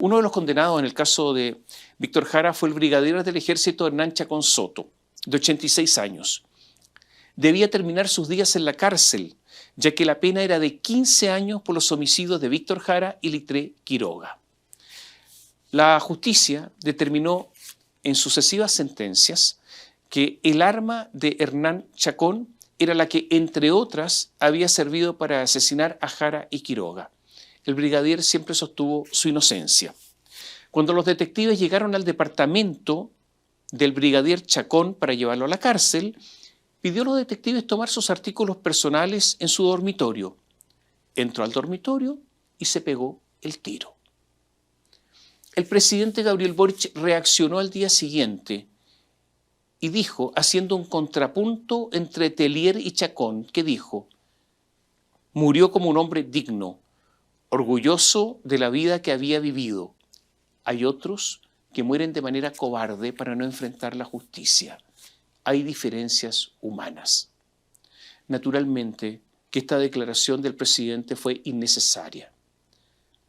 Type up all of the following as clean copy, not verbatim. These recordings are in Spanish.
Uno de los condenados en el caso de Víctor Jara fue el brigadier del ejército Hernán Chacón Soto, de 86 años. Debía terminar sus días en la cárcel, ya que la pena era de 15 años por los homicidios de Víctor Jara y Litré Quiroga. La justicia determinó en sucesivas sentencias que el arma de Hernán Chacón era la que, entre otras, había servido para asesinar a Jara y Quiroga. El brigadier siempre sostuvo su inocencia. Cuando los detectives llegaron al departamento del brigadier Chacón para llevarlo a la cárcel, pidió a los detectives tomar sus artículos personales en su dormitorio. Entró al dormitorio y se pegó el tiro. El presidente Gabriel Boric reaccionó al día siguiente y dijo, haciendo un contrapunto entre Telier y Chacón, que dijo: murió como un hombre digno, orgulloso de la vida que había vivido. Hay otros que mueren de manera cobarde para no enfrentar la justicia. Hay diferencias humanas. Naturalmente que esta declaración del presidente fue innecesaria.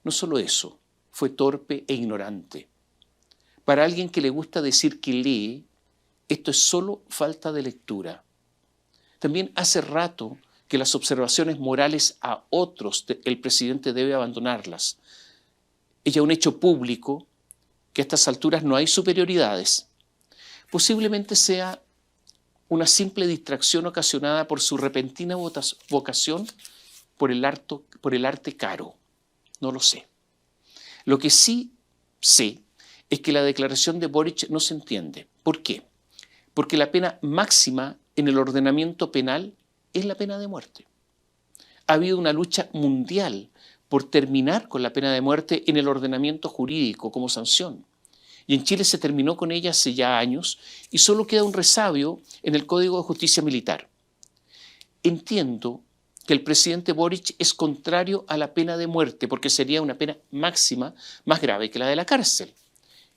No solo eso, fue torpe e ignorante. Para alguien que le gusta decir que lee, esto es solo falta de lectura. También hace rato que las observaciones morales a otros el presidente debe abandonarlas. Es ya un hecho público que a estas alturas no hay superioridades. Posiblemente sea una simple distracción ocasionada por su repentina vocación por el arte caro. No lo sé. Lo que sí sé es que la declaración de Boric no se entiende. ¿Por qué? Porque la pena máxima en el ordenamiento penal es la pena de muerte. Ha habido una lucha mundial por terminar con la pena de muerte en el ordenamiento jurídico como sanción. Y en Chile se terminó con ella hace ya años y solo queda un resabio en el Código de Justicia Militar. Entiendo que el presidente Boric es contrario a la pena de muerte porque sería una pena máxima más grave que la de la cárcel.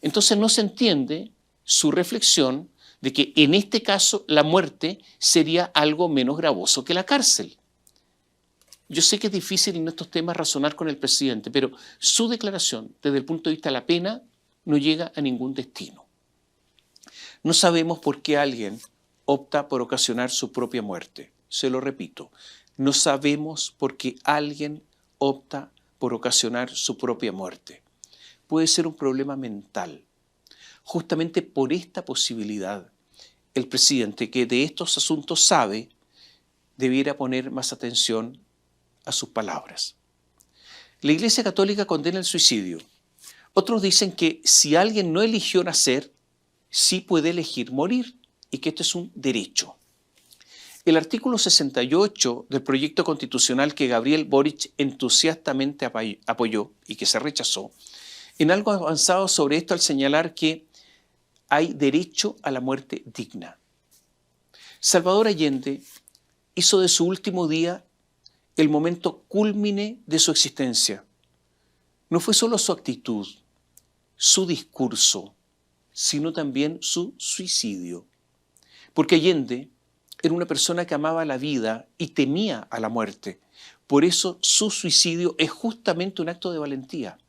Entonces no se entiende su reflexión de que en este caso la muerte sería algo menos gravoso que la cárcel. Yo sé que es difícil en estos temas razonar con el presidente, pero su declaración desde el punto de vista de la pena no llega a ningún destino. No sabemos por qué alguien opta por ocasionar su propia muerte. Se lo repito, no sabemos por qué alguien opta por ocasionar su propia muerte. Puede ser un problema mental. Justamente por esta posibilidad, el presidente, que de estos asuntos sabe, debiera poner más atención a sus palabras. La Iglesia Católica condena el suicidio. Otros dicen que si alguien no eligió nacer, sí puede elegir morir y que esto es un derecho. El artículo 68 del proyecto constitucional que Gabriel Boric entusiastamente apoyó y que se rechazó, en algo avanzado sobre esto al señalar que hay derecho a la muerte digna. Salvador Allende hizo de su último día el momento cúlmine de su existencia. No fue solo su actitud, su discurso, sino también su suicidio. Porque Allende era una persona que amaba la vida y temía a la muerte. Por eso su suicidio es justamente un acto de valentía.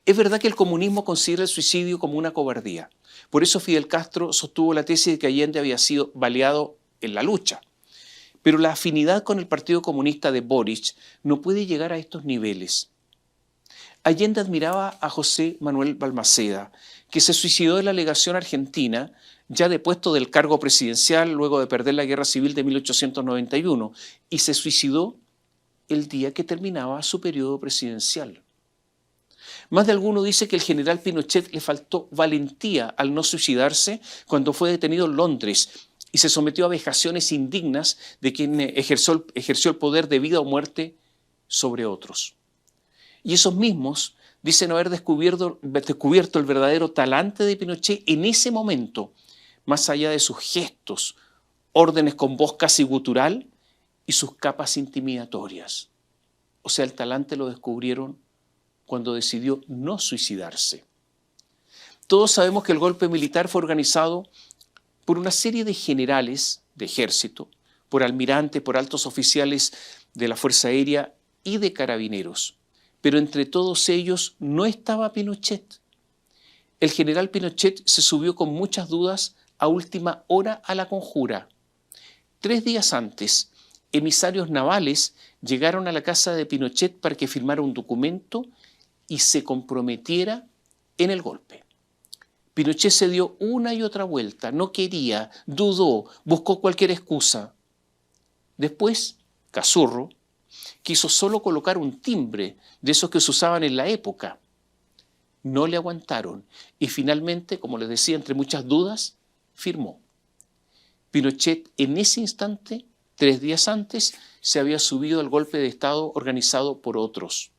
Es verdad que el comunismo considera el suicidio como una cobardía. Por eso Fidel Castro sostuvo la tesis de que Allende había sido baleado en la lucha. Pero la afinidad con el Partido Comunista de Boric no puede llegar a estos niveles. Allende admiraba a José Manuel Balmaceda, que se suicidó en la legación argentina, ya depuesto del cargo presidencial luego de perder la Guerra Civil de 1891, y se suicidó el día que terminaba su periodo presidencial. Más de alguno dice que el general Pinochet le faltó valentía al no suicidarse cuando fue detenido en Londres y se sometió a vejaciones indignas de quien ejerció el poder de vida o muerte sobre otros. Y esos mismos dicen haber descubierto el verdadero talante de Pinochet en ese momento, más allá de sus gestos, órdenes con voz casi gutural y sus capas intimidatorias. O sea, el talante lo descubrieron cuando decidió no suicidarse. Todos sabemos que el golpe militar fue organizado por una serie de generales de ejército, por almirantes, por altos oficiales de la Fuerza Aérea y de carabineros. pero entre todos ellos no estaba Pinochet. El general Pinochet se subió con muchas dudas a última hora a la conjura. 3 días antes, emisarios navales llegaron a la casa de Pinochet para que firmara un documento y se comprometiera en el golpe. Pinochet se dio una y otra vuelta, no quería, dudó, buscó cualquier excusa. Después, Cazurro quiso solo colocar un timbre de esos que se usaban en la época. No le aguantaron y finalmente, como les decía, entre muchas dudas, firmó. Pinochet en ese instante, 3 días antes, se había subido al golpe de Estado organizado por otros.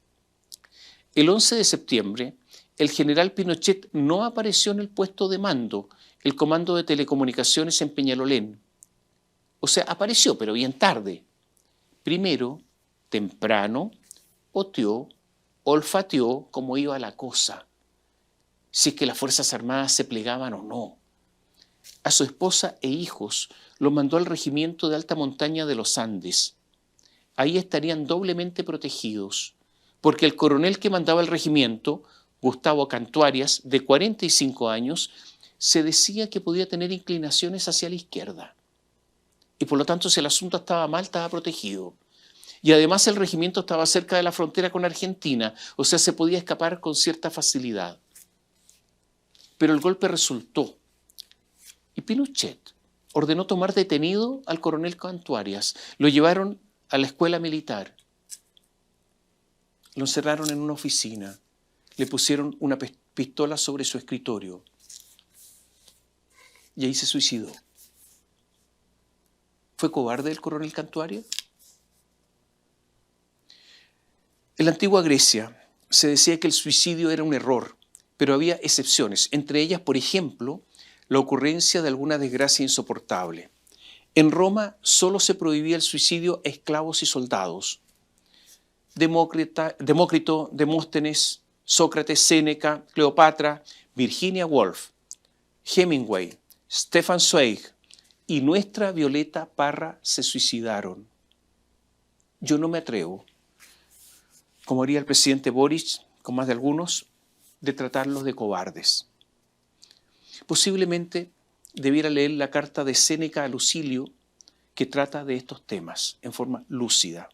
El 11 de septiembre, el general Pinochet no apareció en el puesto de mando, el comando de telecomunicaciones en Peñalolén. O sea, apareció, pero bien tarde. Primero, temprano, oteó, olfateó cómo iba la cosa, si es que las Fuerzas Armadas se plegaban o no. A su esposa e hijos los mandó al regimiento de alta montaña de los Andes. Ahí estarían doblemente protegidos, porque el coronel que mandaba el regimiento, Gustavo Cantuarias, de 45 años, se decía que podía tener inclinaciones hacia la izquierda. Y por lo tanto, si el asunto estaba mal, estaba protegido. Y además el regimiento estaba cerca de la frontera con Argentina, o sea, se podía escapar con cierta facilidad. Pero el golpe resultó. Y Pinochet ordenó tomar detenido al coronel Cantuarias. Lo llevaron a la escuela militar. Lo encerraron en una oficina. Le pusieron una pistola sobre su escritorio. Y ahí se suicidó. ¿Fue cobarde el coronel Cantuarias? En la antigua Grecia se decía que el suicidio era un error, pero había excepciones. Entre ellas, por ejemplo, la ocurrencia de alguna desgracia insoportable. En Roma solo se prohibía el suicidio a esclavos y soldados. Demócrito, Demóstenes, Sócrates, Séneca, Cleopatra, Virginia Woolf, Hemingway, Stefan Zweig y nuestra Violeta Parra se suicidaron. Yo no me atrevo, como haría el presidente Boric, con más de algunos, de tratarlos de cobardes. Posiblemente debiera leer la carta de Séneca a Lucilio, que trata de estos temas en forma lúcida.